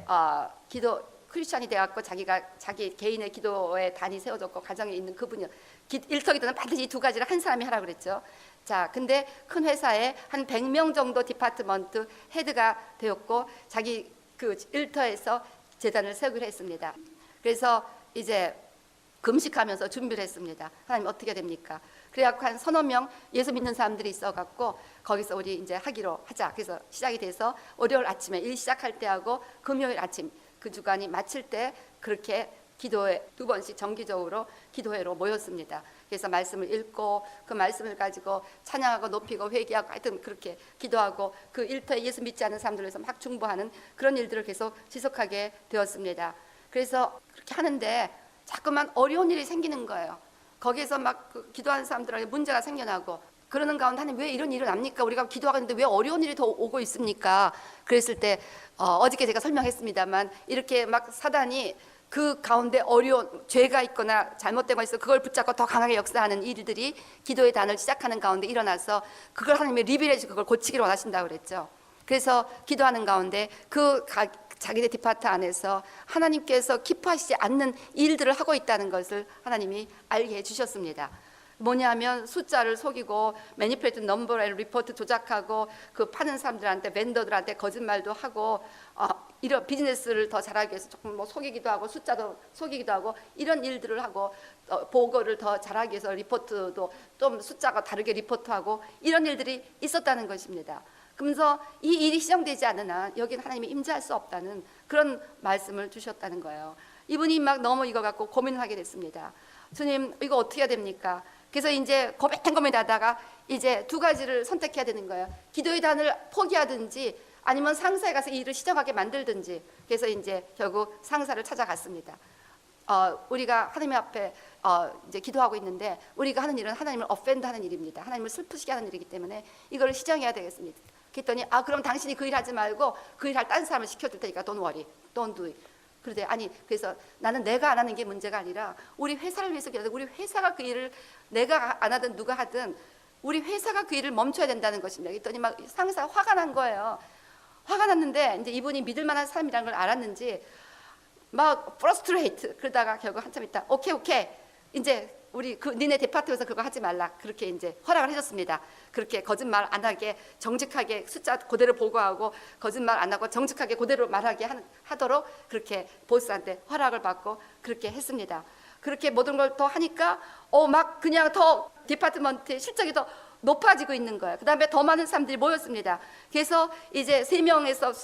기도 크리스찬이 되었고 자기 개인의 기도의 단이 세워졌고 가정에 있는 그분이요. 일터 기도는 반드시 이 두 가지를 한 사람이 하라고 그랬죠. 자, 근데 큰 회사에 한 100명 정도 디파트먼트 헤드가 되었고 자기 그 일터에서 재단을 세우기로 했습니다. 그래서 이제 금식하면서 준비를 했습니다. 하나님 어떻게 됩니까? 그래갖고 한 서너 명 예수 믿는 사람들이 있어갖고 거기서 우리 이제 하기로 하자. 그래서 시작이 돼서 월요일 아침에 일 시작할 때하고 금요일 아침 그 주간이 마칠 때 그렇게 기도회 2번씩 정기적으로 기도회로 모였습니다. 그래서 말씀을 읽고 그 말씀을 가지고 찬양하고 높이고 회개하고 하여튼 그렇게 기도하고 그 일터에 예수 믿지 않는 사람들을 위해서 막 중보하는 그런 일들을 계속 지속하게 되었습니다. 그래서 그렇게 하는데 자꾸만 어려운 일이 생기는 거예요. 거기에서 막 그 기도하는 사람들에게 문제가 생겨나고 그러는 가운데 하나님 왜 이런 일이 납니까? 우리가 기도하고 있는데 왜 어려운 일이 더 오고 있습니까? 그랬을 때 어저께 제가 설명했습니다만 이렇게 막 사단이 그 가운데 어려운 죄가 있거나 잘못된 거 있어 그걸 붙잡고 더 강하게 역사하는 일들이 기도의 단을 시작하는 가운데 일어나서 그걸 하나님이 리빌해서 그걸 고치기를 원하신다고 그랬죠. 그래서 기도하는 가운데 자기네 디파트 안에서 하나님께서 기뻐하시지 않는 일들을 하고 있다는 것을 하나님이 알게 해주셨습니다. 뭐냐면 숫자를 속이고 매니플레이트 넘버를 리포트 조작하고 그 파는 사람들한테 벤더들한테 거짓말도 하고 이런 비즈니스를 더 잘하기 위해서 조금 뭐 속이기도 하고 숫자도 속이기도 하고 이런 일들을 하고 보고를 더 잘하기 위해서 리포트도 좀 숫자가 다르게 리포트하고 이런 일들이 있었다는 것입니다. 그러면서 이 일이 시정되지 않는 한 여기는 하나님이 임재할 수 없다는 그런 말씀을 주셨다는 거예요. 이분이 막 너무 이거 갖고 고민을 하게 됐습니다. 주님 이거 어떻게 해야 됩니까? 그래서 이제 고민하다가 이제 두 가지를 선택해야 되는 거예요. 기도의 단을 포기하든지 아니면 상사에 가서 이 일을 시정하게 만들든지. 그래서 이제 결국 상사를 찾아갔습니다. 우리가 하나님 앞에 이제 기도하고 있는데 우리가 하는 일은 하나님을 offend하는 일입니다. 하나님을 슬프시게 하는 일이기 때문에 이걸 시정해야 되겠습니다. 그랬더니 그럼 당신이 그 일 하지 말고 그 일 할 딴 사람을 시켜줄 테니까 don't worry, don't do it. 그런데 그래서 나는 내가 안 하는 게 문제가 아니라 우리 회사를 위해서 기도하는 우리 회사가 그 일을 내가 안 하든 누가 하든 우리 회사가 그 일을 멈춰야 된다는 것입니다. 그랬더니 막 상사가 화가 난 거예요. 화가 났는데 이제 이분이 믿을 만한 사람이라는 걸 알았는지 막 프러스트레이트 그러다가 결국 한참 있다 오케이 이제 우리 니네 디파트에서 그거 하지 말라 그렇게 이제 허락을 해줬습니다. 그렇게 거짓말 안 하게 정직하게 숫자 그대로 보고하고 거짓말 안 하고 정직하게 그대로 말하게 하도록 그렇게 보스한테 허락을 받고 그렇게 했습니다. 그렇게 모든 걸 더 하니까 막 그냥 더 디파트먼트의 실적이 더 높아지고 있는 거예요. 그 다음에 더 많은 사람들이 모였습니다. 그래서 이제 3명에서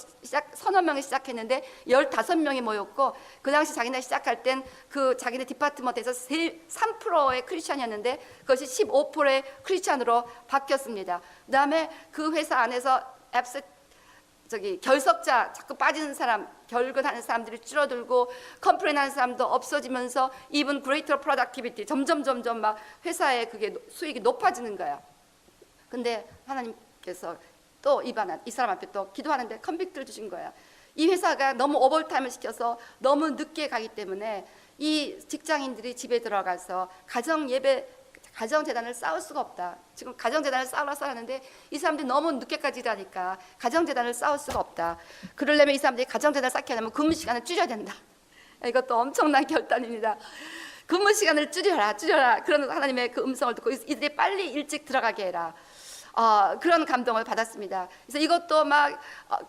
서너 명이 시작했는데 15명이 모였고 그 당시 자기네 시작할 땐 그 자기네 디파트먼트에서 3%의 크리스찬이었는데 그것이 15%의 크리스찬으로 바뀌었습니다. 그 다음에 그 회사 안에서 결석자 자꾸 빠지는 사람 결근하는 사람들이 줄어들고 컴플레인하는 사람도 없어지면서 even greater productivity 점점 막 회사의 그게 수익이 높아지는 거예요. 근데 하나님께서 또 이 사람 앞에 또 기도하는데 컨빅트를 주신 거예요. 이 회사가 너무 오버타임을 시켜서 너무 늦게 가기 때문에 이 직장인들이 집에 들어가서 가정재단을 쌓을 수가 없다. 지금 가정재단을 쌓았는데 이 사람들이 너무 늦게까지 일하니까 가정재단을 쌓을 수가 없다. 그러려면 이 사람들이 가정재단을 쌓게 하려면 근무 시간을 줄여야 된다. 이것도 엄청난 결단입니다. 근무 시간을 줄여라. 그런 하나님의 그 음성을 듣고 이들이 빨리 일찍 들어가게 해라. 그런 감동을 받았습니다. 그래서 이것도 막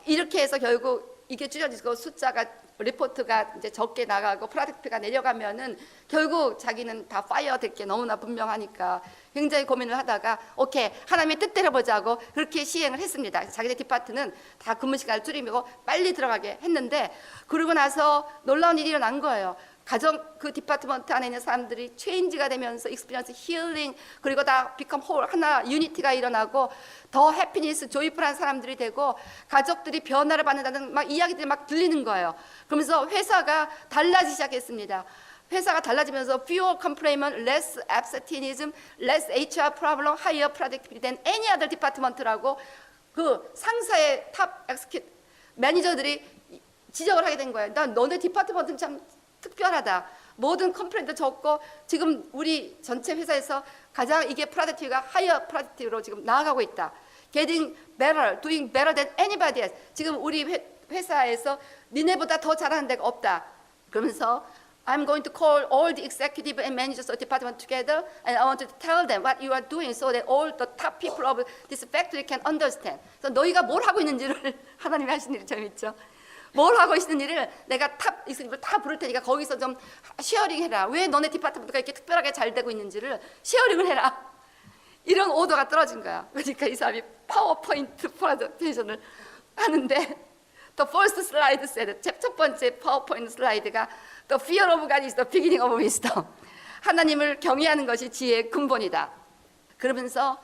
이렇게 해서 결국 이게 줄여지고 숫자가 리포트가 이제 적게 나가고 프로덕트가 내려가면은 결국 자기는 다 파이어 될 게 너무나 분명하니까 굉장히 고민을 하다가 오케이 하나님의 뜻대로 보자고 그렇게 시행을 했습니다. 자기네 디파트는 다 근무 시간을 줄이고 빨리 들어가게 했는데 그러고 나서 놀라운 일이 일어난 거예요. 가정 그 디파트먼트 안에 있는 사람들이 체인지가 되면서 익스피리언스 힐링, 그리고 다 비컴 홀 하나 유니티가 일어나고 더 해피니스 조이풀한 사람들이 되고 가족들이 변화를 받는다는 막 이야기들이 막 들리는 거예요. 그러면서 회사가 달라지기 시작했습니다. 회사가 달라지면서 fewer complaints, less absenteeism, less HR problem, higher productivity than any other department라고 그 상사의 탑 엑스큐티브 매니저들이 지적을 하게 된 거예요. 난 너네 디파트먼트는 참 특별하다. 모든 컴플레인도 적고 지금 우리 전체 회사에서 가장 이게 프로덕티브가 하이어 프로덕티브로 지금 나아가고 있다. Getting better, doing better than anybody else. 지금 우리 회사에서 니네보다 더 잘하는 데가 없다. 그러면서 I'm going to call all the executive and managers of the department together, and I want to tell them what you are doing so that all the top people of this factory can understand. 그래서 너희가 뭘 하고 있는지를 하나님이 하신 일이 재밌죠. 뭘 하고 있는 일을 내가 탑 익스큐티브를 다 부를 테니까 거기서 좀 쉐어링 해라. 왜 너네 디파트먼트가 이렇게 특별하게 잘 되고 있는지를 쉐어링을 해라. 이런 오더가 떨어진 거야. 그러니까 이 사람이 파워포인트 프레젠테이션을 하는데 The first slide said, 첫 번째 파워포인트 슬라이드가 The fear of God is the beginning of wisdom. 하나님을 경외하는 것이 지혜의 근본이다. 그러면서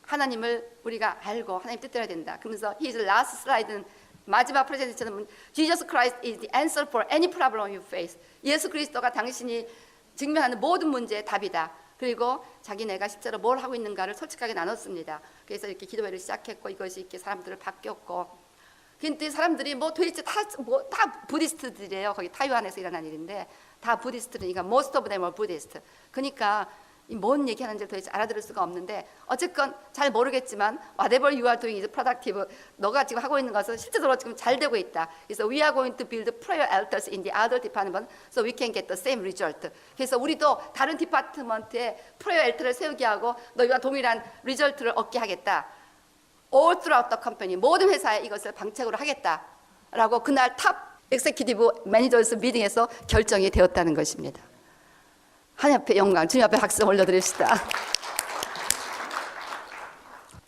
하나님을 우리가 알고 하나님 뜻대로 된다. 그러면서 his last slide는 마지막 프레젠테이션은 Jesus Christ is the answer for any problem you face. 예수 그리스도가 당신이 직면하는 모든 문제의 답이다. 그리고 자기네가 실제로 뭘 하고 있는가를 솔직하게 나눴습니다. 그래서 이렇게 기도회를 시작했고 이것이 이렇게 사람들을 바뀌었고. 근데 사람들이 뭐 도대체 다 부디스트들이에요. 거기 타이완에서 일어난 일인데 다 부디스트니까 most of them are Buddhist. 그러니까 뭔 얘기하는지 도대체 알아들을 수가 없는데 어쨌건 잘 모르겠지만 whatever you are doing is productive. 너가 지금 하고 있는 것은 실제적으로 지금 잘 되고 있다. 그래서 we are going to build prayer altars in the other department so we can get the same result. 그래서 우리도 다른 디파트먼트에 prayer altar을 세우게 하고 너희와 동일한 리절트를 얻게 하겠다. All throughout the company, 모든 회사에 이것을 방책으로 하겠다라고 그날 탑 엑세큐티브 매니저스 미팅에서 결정이 되었다는 것입니다. 하나님 앞에 영광, 주님 앞에 박수 올려드립시다.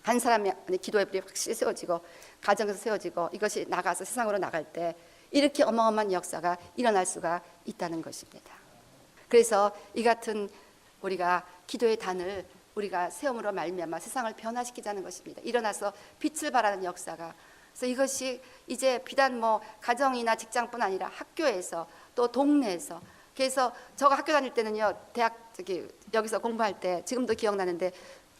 한 사람의 기도의 불이 확실히 세워지고 가정에서 세워지고 이것이 나가서 세상으로 나갈 때 이렇게 어마어마한 역사가 일어날 수가 있다는 것입니다. 그래서 이 같은 우리가 기도의 단을 우리가 세움으로 말미암아 세상을 변화시키자는 것입니다. 일어나서 빛을 발하는 역사가. 그래서 이것이 이제 비단 뭐 가정이나 직장뿐 아니라 학교에서 또 동네에서. 그래서 제가 학교 다닐 때는요, 대학 여기서 공부할 때 지금도 기억나는데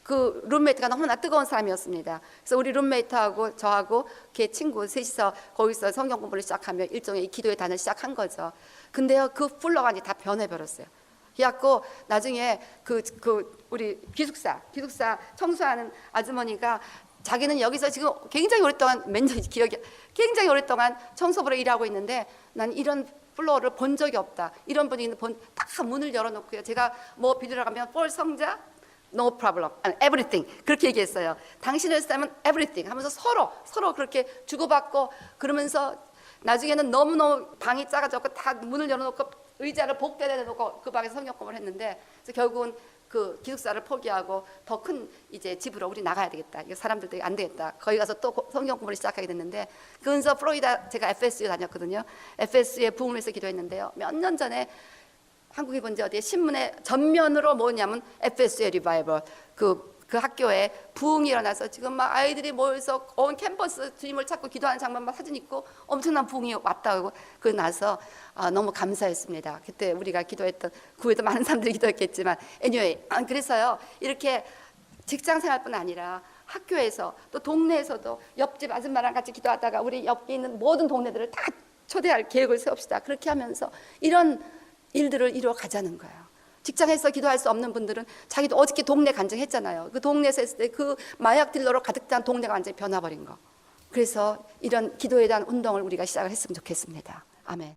그 룸메이트가 너무나 뜨거운 사람이었습니다. 그래서 우리 룸메이트하고 저하고 걔 친구 셋이서 거기서 성경 공부를 시작하며 일종의 기도의 단을 시작한 거죠. 근데요, 그 플로가 이제 다 변해버렸어요. 그래갖고 나중에 우리 기숙사 청소하는 아주머니가 자기는 여기서 지금 굉장히 오랫동안 굉장히 오랫동안 청소부로 일하고 있는데 난 이런 플로어를 본 적이 없다. 이런 분위기는 딱 문을 열어놓고요. 제가 뭐 비디오를 가면 폴 성자 no problem, everything 그렇게 얘기했어요. 당신을 쓰면 everything 하면서 서로 그렇게 주고받고 그러면서 나중에는 너무너무 방이 작아졌고 다 문을 열어놓고 의자를 복대에 놓고 그 방에서 성경 공부를 했는데 그래서 결국은 그 기숙사를 포기하고 더 큰 이제 집으로 우리 나가야 되겠다. 이거 사람들도 안 되겠다. 거기 가서 또 성경 공부를 시작하게 됐는데 그러면서 플로리다 제가 FSU 다녔거든요. FSU에 부흥을 해서 기도했는데요. 몇 년 전에 한국에 본지 어디에 신문에 전면으로 뭐냐면 FSU의 리바이벌 그 학교에 부흥이 일어나서 지금 막 아이들이 모여서 온 캠퍼스 주님을 찾고 기도하는 장면만 사진 있고 엄청난 부흥이 왔다고 그 나서 너무 감사했습니다. 그때 우리가 기도했던 그 외에도 많은 사람들이 기도했겠지만 anyway 그래서요 이렇게 직장 생활뿐 아니라 학교에서 또 동네에서도 옆집 아줌마랑 같이 기도하다가 우리 옆에 있는 모든 동네들을 다 초대할 계획을 세웁시다. 그렇게 하면서 이런 일들을 이루어 가자는 거예요. 직장에서 기도할 수 없는 분들은 자기도 어저께 동네 간증했잖아요. 그 동네에서 했을 때 그 마약 딜러로 가득 찬 동네가 완전히 변화버린 거. 그래서 이런 기도에 대한 운동을 우리가 시작을 했으면 좋겠습니다. 아멘.